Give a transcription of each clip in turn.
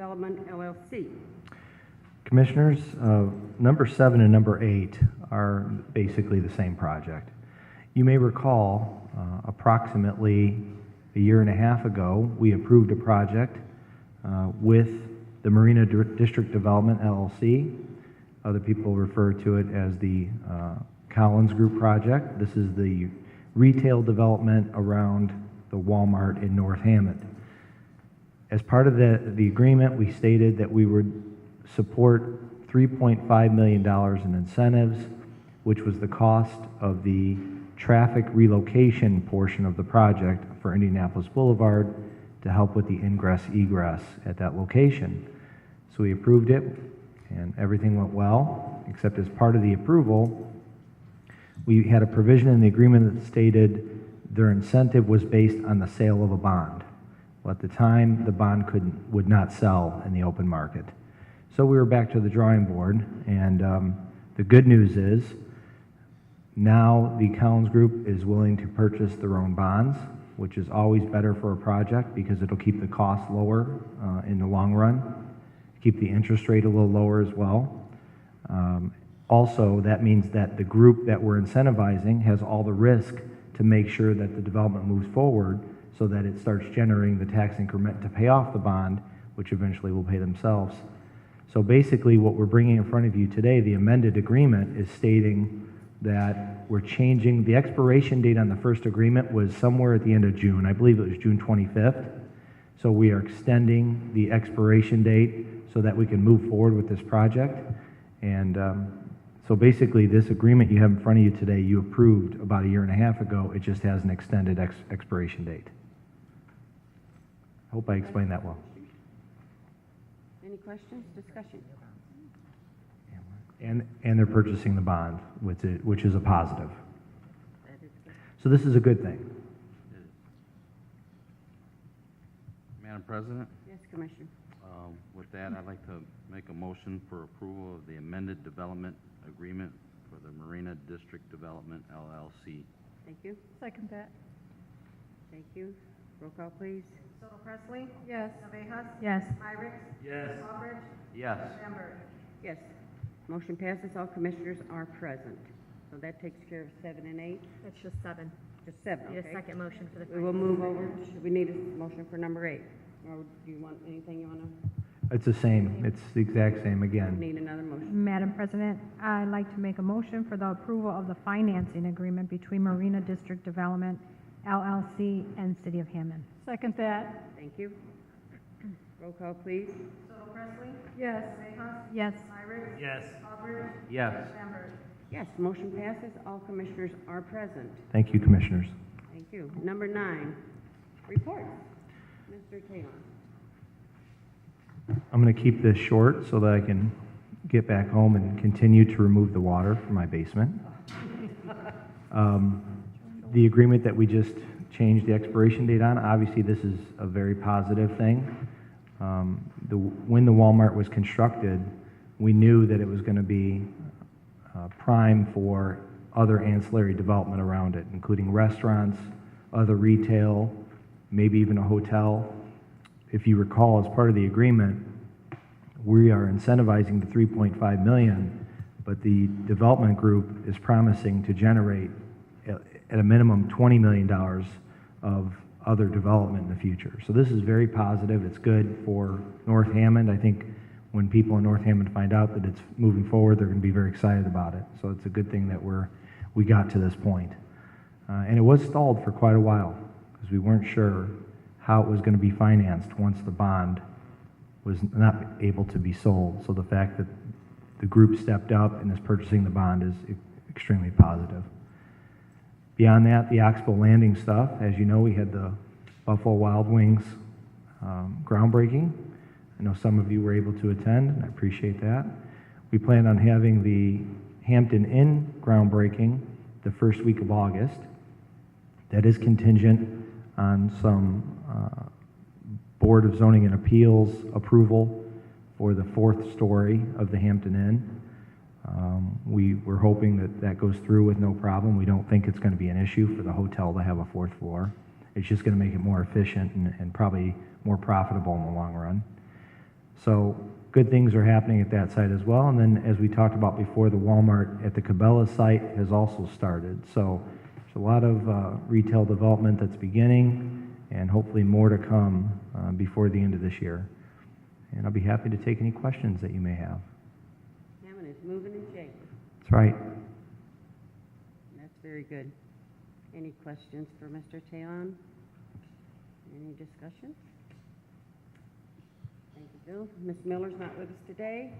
Development LLC. Commissioners, number 7 and number 8 are basically the same project. You may recall approximately a year and a half ago, we approved a project with the Marina District Development LLC. Other people refer to it as the Collins Group project. This is the retail development around the Walmart in North Hammond. As part of the agreement, we stated that we would support $3.5 million in incentives, which was the cost of the traffic relocation portion of the project for Indianapolis Boulevard to help with the ingress-egress at that location. So we approved it, and everything went well, except as part of the approval, we had a provision in the agreement that stated their incentive was based on the sale of a bond. Well, at the time, the bond would not sell in the open market. So we were back to the drawing board, and the good news is now the Collins Group is willing to purchase their own bonds, which is always better for a project because it'll keep the cost lower in the long run, keep the interest rate a little lower as well. Also, that means that the group that we're incentivizing has all the risk to make sure that the development moves forward so that it starts generating the tax increment to pay off the bond, which eventually will pay themselves. So basically what we're bringing in front of you today, the amended agreement, is stating that we're changing, the expiration date on the first agreement was somewhere at the end of June. I believe it was June 25th. So we are extending the expiration date so that we can move forward with this project. And so basically this agreement you have in front of you today, you approved about a year and a half ago. It just has an extended expiration date. I hope I explained that well. Any questions, discussion? And they're purchasing the bond, which is a positive. That is good. So this is a good thing. Madam President, Yes, Commissioner. with that, I'd like to make a motion for approval of the amended development agreement for the Marina District Development LLC. Thank you. Second that. Thank you. Roll call, please. Soto Presley? Yes. Navejas? Yes. Myrick? Yes. Aldridge? Yes. Lambert? Yes. Motion passes. All commissioners are present. So that takes care of 7 and 8. It's just 7. Just 7, Need a okay. second motion for the We will move over. Should we need a motion for number 8? Or do you want anything you want to? It's the same. It's the exact same again. Need another motion? Madam President, I'd like to make a motion for the approval of the financing agreement between Marina District Development, LLC, and City of Hammond. Second that. Thank you. Roll call, please. Soto Presley? Yes. Navejas? Yes. Myrick? Yes. Aldridge? Yes. Lambert? Yes, motion passes. All commissioners are present. Thank you, Commissioners. Thank you. Number 9, reports. Mr. Talon. I'm going to keep this short so that I can get back home and continue to remove the water from my basement. The agreement that we just changed the expiration date on, obviously this is a very positive thing. When the Walmart was constructed, we knew that it was going to be prime for other ancillary development around it, including restaurants, other retail, maybe even a hotel. If you recall, as part of the agreement, we are incentivizing the $3.5 million, but the development group is promising to generate at a minimum $20 million of other development in the future. So this is very positive. It's good for North Hammond. I think when people in North Hammond find out that it's moving forward, they're going to be very excited about it. So it's a good thing that we got to this point. And it was stalled for quite a while because we weren't sure how it was going to be financed once the bond was not able to be sold. So the fact that the group stepped up and is purchasing the bond is extremely positive. Beyond that, the Oxbow Landing stuff, as you know, we had the Buffalo Wild Wings groundbreaking. I know some of you were able to attend, and I appreciate that. We plan on having the Hampton Inn groundbreaking the first week of August. That is contingent on some Board of Zoning and Appeals approval for the 4th story of the Hampton Inn. We're hoping that that goes through with no problem. We don't think it's going to be an issue for the hotel to have a 4th floor. It's just going to make it more efficient and probably more profitable in the long run. So good things are happening at that site as well. And then, as we talked about before, the Walmart at the Cabela site has also started. So there's a lot of retail development that's beginning, and hopefully more to come before the end of this year. And I'll be happy to take any questions that you may have. Hammond is moving and shaking. That's right. That's very good. Any questions for Mr. Talon? Any discussion? Thank you, Bill. Ms. Miller's not with us today,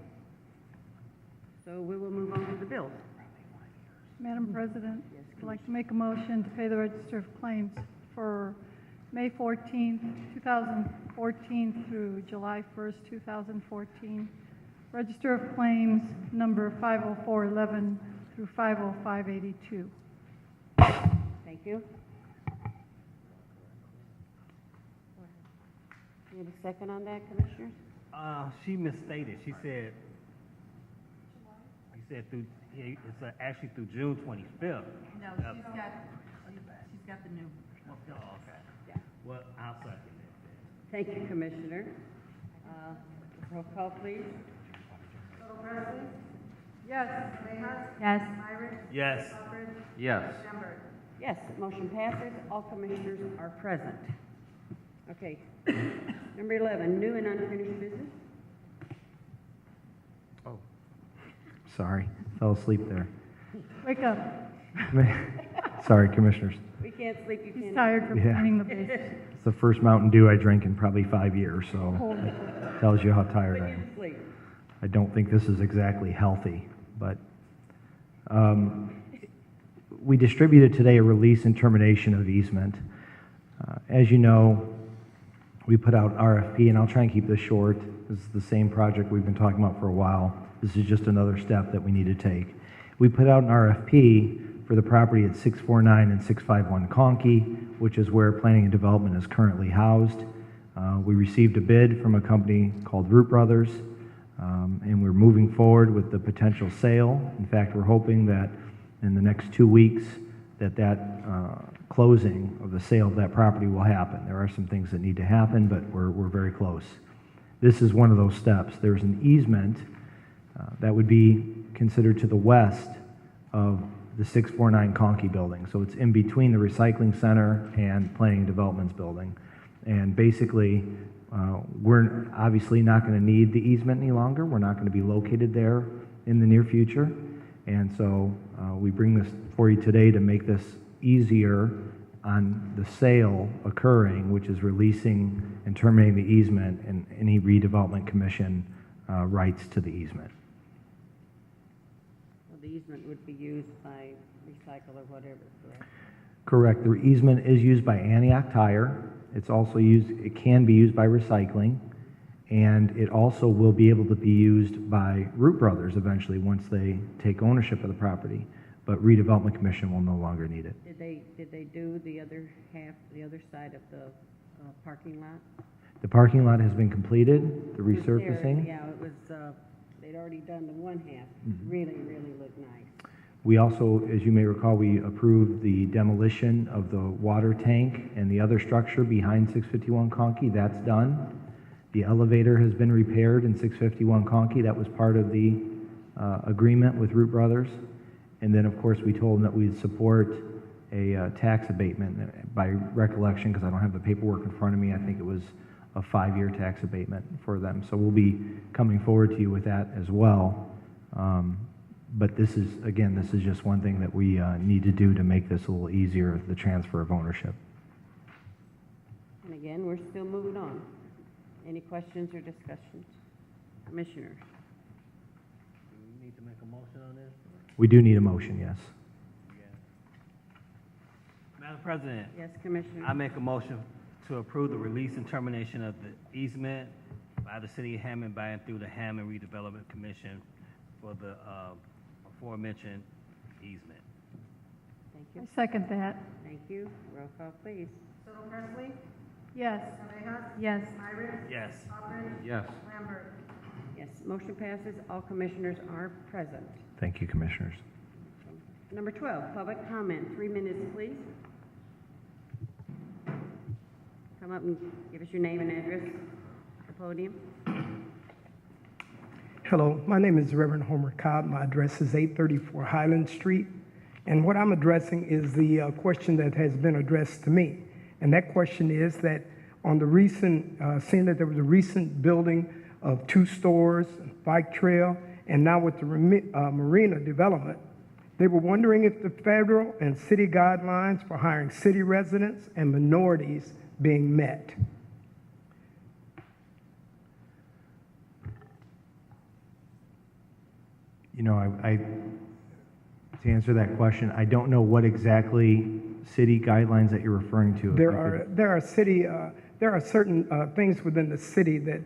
so we will move on to the bills. Madam President, Yes, I'd like to make a motion to pay the register of claims for May 14th, 2014 through July 1st, 2014. Register of claims number 50411 through 50582. Thank you. Need a second on that, Commissioners? She misstated. She said, you said through, yeah, it's actually through June 25th. No, she's got the new bill. Oh, okay. Yeah. Well, I'll second that. Thank you, Commissioner. Roll call, please. Presley? Yes. Rehas? Yes. Irish? Yes. Hubbard? Yes. Lambert? Yes, motion passes. All commissioners are present. Okay. Number 11, new and unfinished business. Oh, sorry, fell asleep there. Wake up. Sorry, Commissioners. We can't sleep, you He's can't. tired from Yeah. cleaning the basement. It's the first Mountain Dew I drank in probably 5 years, so tells you how tired Put I you am. to sleep. I don't think this is exactly healthy, but we distributed today a release and termination of easement. As you know, we put out RFP, and I'll try and keep this short. This is the same project we've been talking about for a while. This is just another step that we need to take. We put out an RFP for the property at 649 and 651 Conkey, which is where planning and development is currently housed. We received a bid from a company called Root Brothers, and we're moving forward with the potential sale. In fact, we're hoping that in the next 2 weeks that closing of the sale of that property will happen. There are some things that need to happen, but we're very close. This is one of those steps. There's an easement that would be considered to the west of the 649 Conkey building. So it's in between the recycling center and planning and development's building. And basically, we're obviously not going to need the easement any longer. We're not going to be located there in the near future. And so we bring this for you today to make this easier on the sale occurring, which is releasing and terminating the easement and any redevelopment commission rights to the easement. Well, the easement would be used by recycle or whatever, correct? Correct. The easement is used by Antioch Tire. It's also used, it can be used by recycling, and it also will be able to be used by Root Brothers eventually once they take ownership of the property. But Redevelopment Commission will no longer need it. Did they do the other half, the other side of the parking lot? The parking lot has been completed, the It was there, resurfacing. Yeah, it was, they'd already done the one half. Mm-hmm. Really, really looked nice. We also, as you may recall, we approved the demolition of the water tank and the other structure behind 651 Conkey. That's done. The elevator has been repaired in 651 Conkey. That was part of the agreement with Root Brothers. And then, of course, we told them that we'd support a tax abatement. By recollection, because I don't have the paperwork in front of me, I think it was a 5-year tax abatement for them. So we'll be coming forward to you with that as well. But this is, again, this is just one thing that we need to do to make this a little easier, the transfer of ownership. And again, we're still moving on. Any questions or discussions? Commissioners? Do we need to make a motion on this? We do need a motion, yes. Madam President, Yes, Commissioner? I make a motion to approve the release and termination of the easement by the city of Hammond by and through the Hammond Redevelopment Commission for the aforementioned easement. Thank I you. second that. Thank you. Roll call, please. Presley? Yes. Rehas? Yes. Irish? Yes. Hubbard? Yes. Lambert? Yes, motion passes. All commissioners are present. Thank you, Commissioners. Number 12, public comment. 3 minutes, please. Come up and give us your name and address at the podium. Hello, my name is Reverend Homer Cobb. My address is 834 Highland Street. And what I'm addressing is the question that has been addressed to me. And that question is that on the recent, seeing that there was a recent building of 2 stores, bike trail, and now with the marina development, they were wondering if the federal and city guidelines for hiring city residents and minorities being met. You know, to answer that question, I don't know what exactly city guidelines that you're referring to. There are certain things within the city that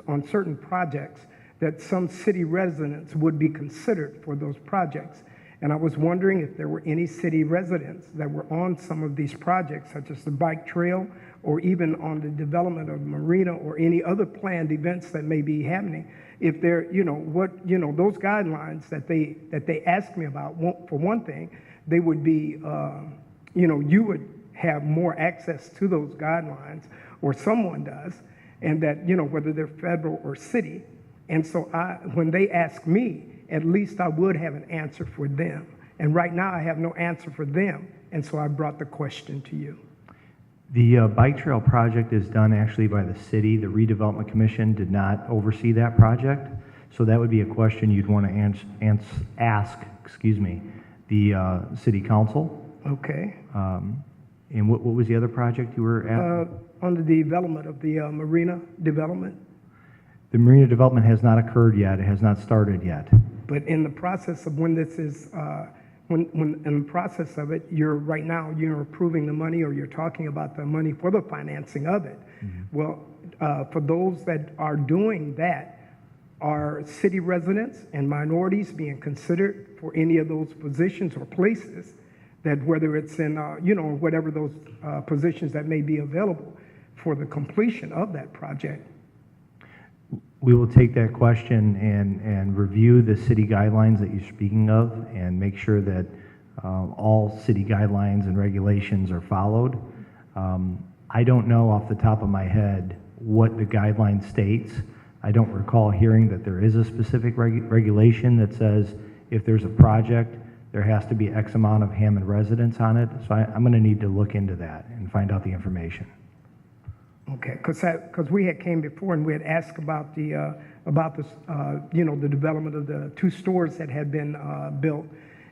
on certain projects that some city residents would be considered for those projects. And I was wondering if there were any city residents that were on some of these projects, such as the bike trail, or even on the development of marina or any other planned events that may be happening. If they're, those guidelines that they asked me about, for one thing, they would be, you would have more access to those guidelines, or someone does, and that, whether they're federal or city. And so when they ask me, at least I would have an answer for them. And right now I have no answer for them. And so I brought the question to you. The bike trail project is done actually by the city. The Redevelopment Commission did not oversee that project. So that would be a question you'd want to ask, the city council. Okay. And what was the other project you were at? On the development of the marina development. The marina development has not occurred yet. It has not started yet. But in the process of when this is, when in the process of it, you're approving the money, or you're talking about the money for the financing of it. Mm-hmm. Well, for those that are doing that, are city residents and minorities being considered for any of those positions or places that, whether it's in, whatever those positions that may be available for the completion of that project? We will take that question and review the city guidelines that you're speaking of and make sure that all city guidelines and regulations are followed. I don't know off the top of my head what the guideline states. I don't recall hearing that there is a specific regulation that says if there's a project, there has to be X amount of Hammond residents on it. So I'm going to need to look into that and find out the information. Okay, because we had came before and we had asked about the development of the 2 stores that had been built,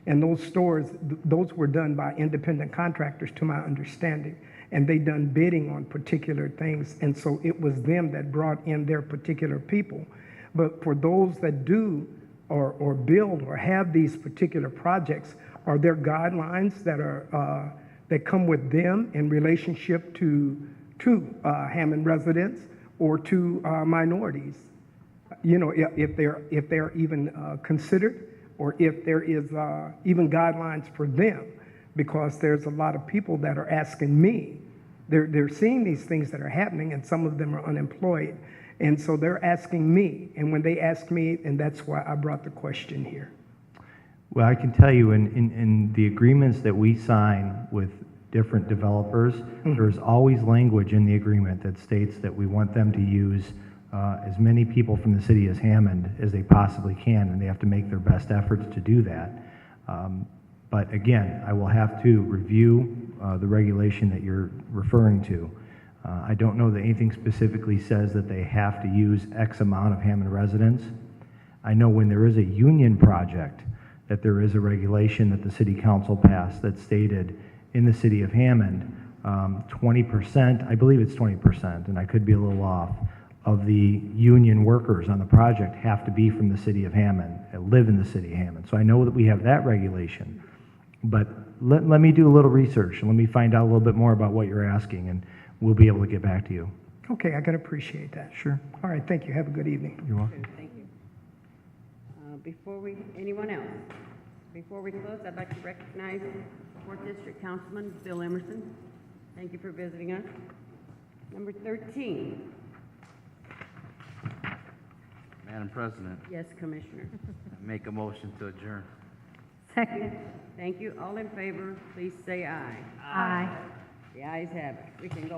and those stores, those were done by independent contractors, to my understanding, and they done bidding on particular things, and so it was them that brought in their particular people. But for those that do or build or have these particular projects, are there guidelines that are that come with them in relationship to Hammond residents or to minorities? If they're even considered, or if there is even guidelines for them, because there's a lot of people that are asking me. They're seeing these things that are happening, and some of them are unemployed, and so they're asking me. And when they ask me, and that's why I brought the question here. Well, I can tell you in the agreements that we sign with different developers, mm-hmm. There's always language in the agreement that states that we want them to use as many people from the city as Hammond as they possibly can, and they have to make their best efforts to do that. But again, I will have to review the regulation that you're referring to. I don't know that anything specifically says that they have to use X amount of Hammond residents. I know when there is a union project that there is a regulation that the city council passed that stated in the city of Hammond, 20%, I believe it's 20%, and I could be a little off, of the union workers on the project have to be from the city of Hammond and live in the city of Hammond. So I know that we have that regulation, but let me do a little research and let me find out a little bit more about what you're asking, and we'll be able to get back to you. Okay, I can appreciate that. Sure. All right, thank you. Have a good evening. You're welcome. Thank you. Anyone else? Before we close, I'd like to recognize 4th District Councilman Bill Emerson. Thank you for visiting us. Number 13. Madam President, Yes, Commissioner. I make a motion to adjourn. Second. Thank you. All in favor, please say aye. Aye. The ayes have it. We can go.